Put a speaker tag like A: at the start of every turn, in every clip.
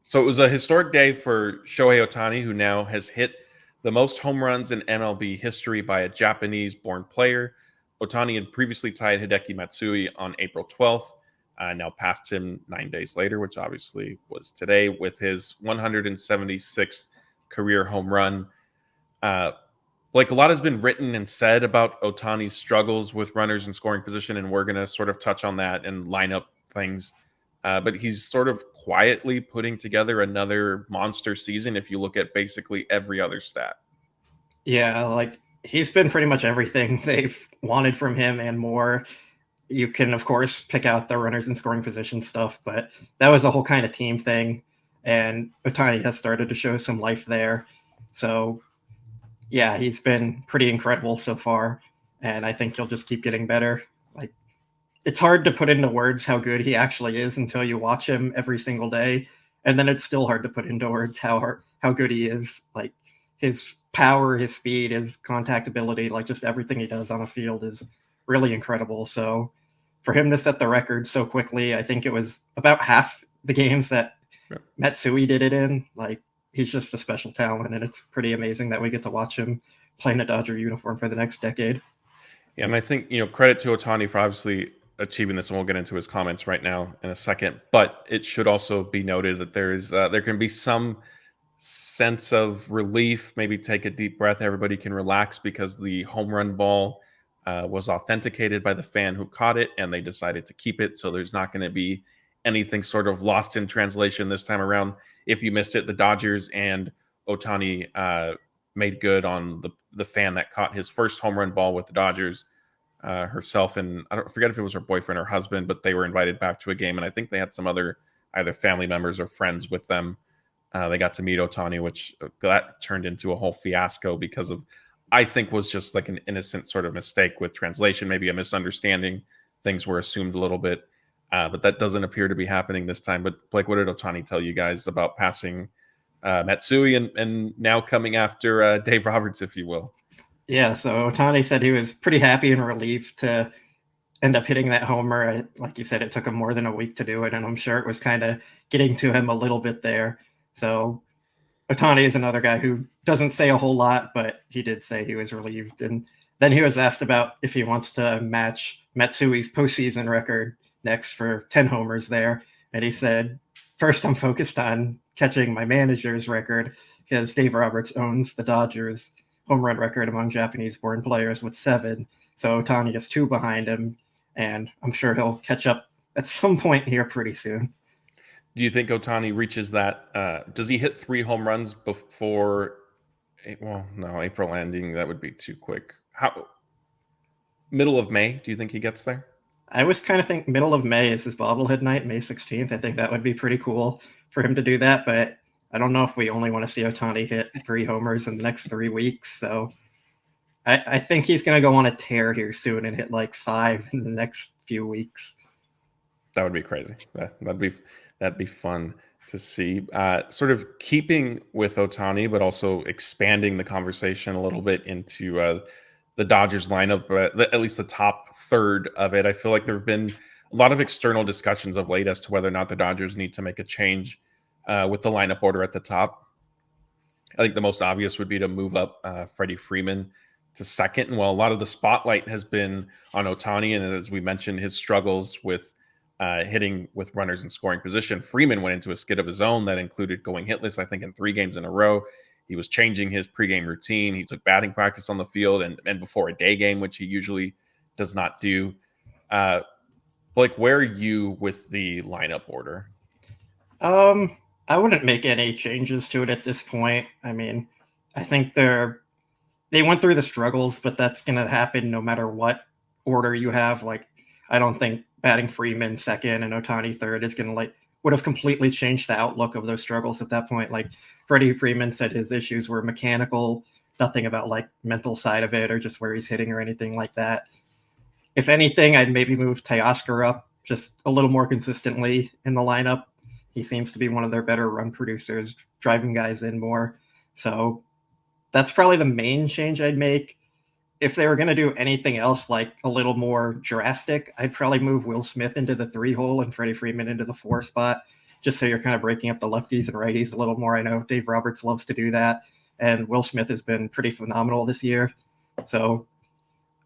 A: So it was a historic day for Shohei Ohtani, who now has hit the most home runs in MLB history by a Japanese-born player. Ohtani had previously tied Hideki Matsui on April 12th, now passed him 9 days later, which obviously was today, with his 176th career home run. Uh, like a lot has been written and said about Otani's struggles with runners in scoring position, and we're going to sort of touch on that and line up things. But he's sort of quietly putting together another monster season if you look at basically every other stat.
B: Yeah, like he's been pretty much everything they've wanted from him and more. You can, of course, pick out the runners in scoring position stuff, but that was a whole kind of team thing. And Otani has started to show some life there. So, yeah, he's been pretty incredible so far. And I think he'll just keep getting better. Like, it's hard to put into words how good he actually is until you watch him every single day. And then it's still hard to put into words how good he is. Like, his power, his speed, his contact ability, like just everything he does on a field is really incredible. So for him to set the record so quickly, I think it was about half the games that Matsui did it in. Like he's just a special talent, and it's pretty amazing that we get to watch him play in a Dodger uniform for the next decade.
A: Yeah, and I think, credit to Otani for obviously achieving this, and we'll get into his comments right now in a second. But it should also be noted that there can be some sense of relief, maybe take a deep breath. Everybody can relax because the home run ball was authenticated by the fan who caught it, and they decided to keep it. So there's not going to be anything sort of lost in translation this time around. If you missed it, the Dodgers and Otani made good on the fan that caught his first home run ball with the Dodgers. Herself and I don't forget if it was her boyfriend or husband, but they were invited back to a game, and I think they had some other either family members or friends with them. They got to meet Ohtani, which that turned into a whole fiasco because of, I think, was just like an innocent sort of mistake with translation, maybe a misunderstanding. Things were assumed a little bit, but that doesn't appear to be happening this time. But Blake, what did Ohtani tell you guys about passing Matsui and now coming after Dave Roberts, if you will?
B: Yeah, so Otani said he was pretty happy and relieved to end up hitting that homer. Like you said, it took him more than a week to do it, and I'm sure it was kind of getting to him a little bit there. So Otani is another guy who doesn't say a whole lot, but he did say he was relieved. And then he was asked about if he wants to match Matsui's postseason record next for 10 homers there. And he said, first, I'm focused on catching my manager's record because Dave Roberts owns the Dodgers home run record among Japanese-born players with 7. So Otani is 2 behind him, and I'm sure he'll catch up at some point here pretty soon.
A: Do you think Ohtani reaches that? Does he hit 3 home runs before? Well, no, April ending, that would be too quick. How middle of May? Do you think he gets there?
B: I was kind of thinking middle of May is his bobblehead night, May 16th. I think that would be pretty cool for him to do that, but I don't know if we only want to see Ohtani hit 3 homers in the next 3 weeks. So I think he's going to go on a tear here soon and hit like 5 in the next few weeks.
A: That would be crazy. That'd be fun to see. Sort of keeping with Ohtani, but also expanding the conversation a little bit into the Dodgers lineup, at least the top third of it. I feel like there have been a lot of external discussions of late as to whether or not the Dodgers need to make a change with the lineup order at the top. I think the most obvious would be to move up Freddie Freeman to second. And while a lot of the spotlight has been on Ohtani, and as we mentioned, his struggles with hitting with runners in scoring position, Freeman went into a skid of his own that included going hitless, I think, in 3 games in a row. He was changing his pregame routine. He took batting practice on the field and before a day game, which he usually does not do. Blake, where are you with the lineup order?
B: I wouldn't make any changes to it at this point. I mean, I think they went through the struggles, but that's going to happen no matter what order you have. Like, I don't think batting Freeman second and Ohtani third is going to would have completely changed the outlook of those struggles at that point. Like Freddie Freeman said his issues were mechanical, nothing about like mental side of it or just where he's hitting or anything like that. If anything, I'd maybe move Teoscar up just a little more consistently in the lineup. He seems to be one of their better run producers, driving guys in more. So that's probably the main change I'd make. If they were going to do anything else like a little more drastic, I'd probably move Will Smith into the 3 hole and Freddie Freeman into the 4 spot, just so you're kind of breaking up the lefties and righties a little more. I know Dave Roberts loves to do that, and Will Smith has been pretty phenomenal this year. So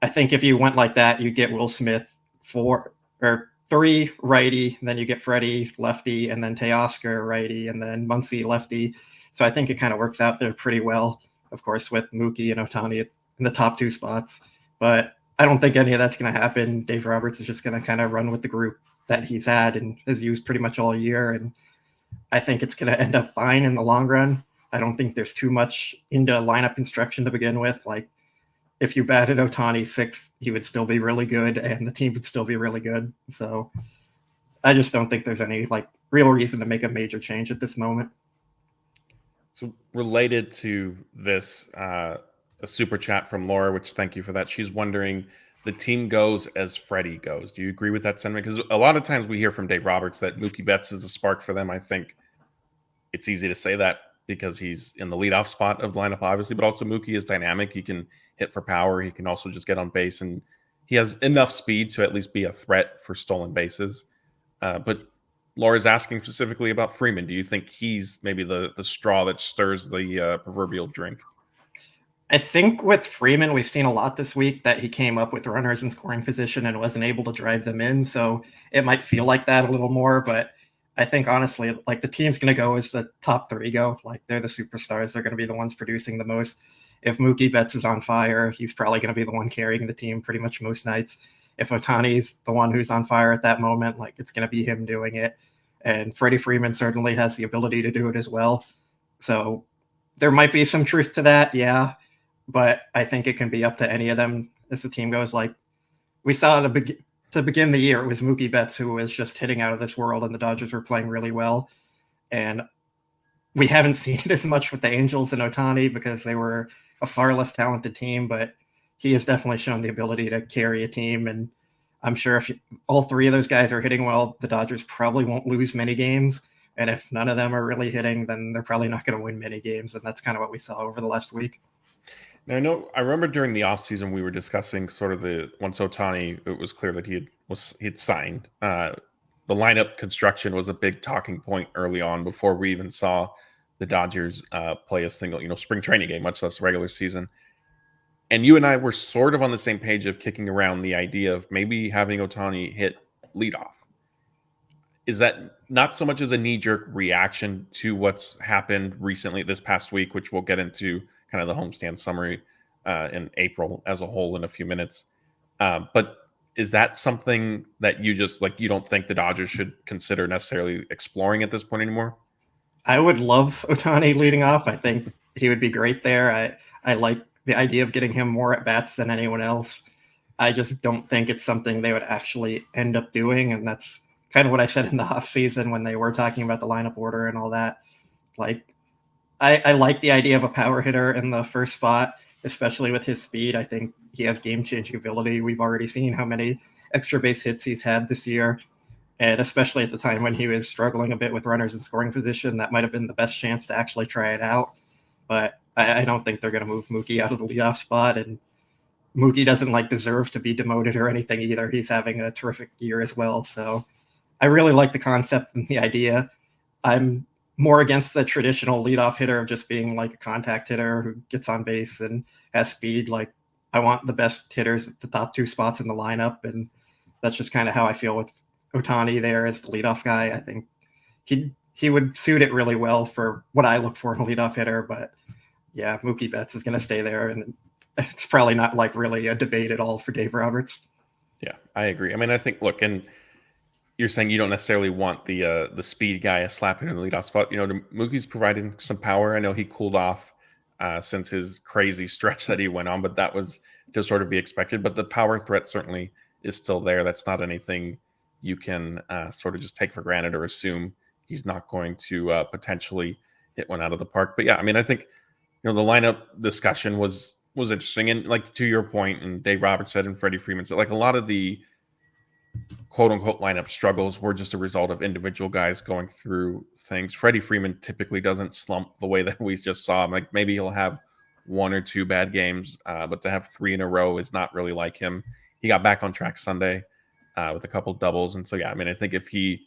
B: I think if you went like that, you get Will Smith 3 righty, then you get Freddie lefty, and then Teoscar righty, and then Muncy lefty. So I think it kind of works out there pretty well, of course, with Mookie and Ohtani in the top 2 spots. But I don't think any of that's going to happen. Dave Roberts is just going to kind of run with the group that he's had and has used pretty much all year. And I think it's going to end up fine in the long run. I don't think there's too much into lineup construction to begin with. Like, if you batted Ohtani 6th, he would still be really good, and the team would still be really good. So I just don't think there's any like real reason to make a major change at this moment.
A: So related to this, a super chat from Laura, which thank you for that. She's wondering, the team goes as Freddie goes. Do you agree with that sentiment? Because a lot of times we hear from Dave Roberts that Mookie Betts is a spark for them. I think it's easy to say that because he's in the leadoff spot of the lineup, obviously, but also Mookie is dynamic. He can hit for power. He can also just get on base, and he has enough speed to at least be a threat for stolen bases. But Laura's asking specifically about Freeman. Do you think he's maybe the straw that stirs the proverbial drink?
B: I think with Freeman, we've seen a lot this week that he came up with runners in scoring position and wasn't able to drive them in. So it might feel like that a little more, but I think honestly, like the team's going to go as the top 3 go. Like they're the superstars. They're going to be the ones producing the most. If Mookie Betts is on fire, he's probably going to be the one carrying the team pretty much most nights. If Ohtani's the one who's on fire at that moment, like it's going to be him doing it. And Freddie Freeman certainly has the ability to do it as well. So there might be some truth to that, yeah. But I think it can be up to any of them as the team goes. Like we saw to begin the year, it was Mookie Betts who was just hitting out of this world, and the Dodgers were playing really well. And we haven't seen it as much with the Angels and Ohtani because they were a far less talented team, but he has definitely shown the ability to carry a team. And I'm sure if all 3 of those guys are hitting well, the Dodgers probably won't lose many games. And if none of them are really hitting, then they're probably not going to win many games. And that's kind of what we saw over the last week.
A: Now, I remember during the offseason we were discussing sort of once Ohtani, it was clear that he had signed. The lineup construction was a big talking point early on before we even saw the Dodgers play a single, spring training game, much less regular season. And you and I were sort of on the same page of kicking around the idea of maybe having Ohtani hit leadoff. Is that not so much as a knee-jerk reaction to what's happened recently this past week, which we'll get into kind of the homestand summary in April as a whole in a few minutes. But is that something that you just you don't think the Dodgers should consider necessarily exploring at this point anymore?
B: I would love Ohtani leading off. I think he would be great there. I like the idea of getting him more at bats than anyone else. I just don't think it's something they would actually end up doing. And that's kind of what I said in the off season when they were talking about the lineup order and all that. Like, I like the idea of a power hitter in the first spot, especially with his speed. I think he has game-changing ability. We've already seen how many extra base hits he's had this year. And especially at the time when he was struggling a bit with runners in scoring position, that might have been the best chance to actually try it out. But I don't think they're going to move Mookie out of the leadoff spot. And Mookie doesn't deserve to be demoted or anything either. He's having a terrific year as well. So I really like the concept and the idea. I'm more against the traditional leadoff hitter of just being like a contact hitter who gets on base and has speed. Like, I want the best hitters at the top 2 spots in the lineup. And that's just kind of how I feel with Ohtani there as the leadoff guy. I think he would suit it really well for what I look for in a leadoff hitter. But yeah, Mookie Betts is going to stay there. And it's probably not really a debate at all for Dave Roberts.
A: Yeah, I agree. I mean, I think, look, and you're saying you don't necessarily want the speed guy slapping in the leadoff spot. Mookie's providing some power. I know he cooled off since his crazy stretch that he went on, but that was to sort of be expected. But the power threat certainly is still there. That's not anything you can sort of just take for granted or assume he's not going to potentially hit one out of the park. But yeah, I mean, I think the lineup discussion was interesting, and to your point, and Dave Roberts said, and Freddie Freeman said, a lot of the quote-unquote lineup struggles were just a result of individual guys going through things. Freddie Freeman typically doesn't slump the way that we just saw him. Maybe he'll have 1 or 2 bad games, but to have 3 in a row is not really like him. He got back on track Sunday with a couple doubles. And so, yeah, I mean, I think if he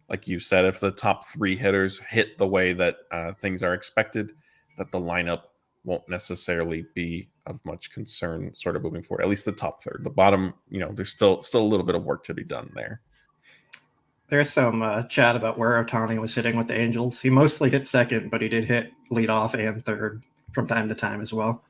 A: like you said, if the top 3 hitters hit the way that things are expected, that the lineup won't necessarily be of much concern sort of moving forward. At least the top third. The bottom, there's still a little bit of work to be done there.
B: There's some chat about where Otani was hitting with the Angels. He mostly hit second, but he did hit leadoff and third from time to time as well.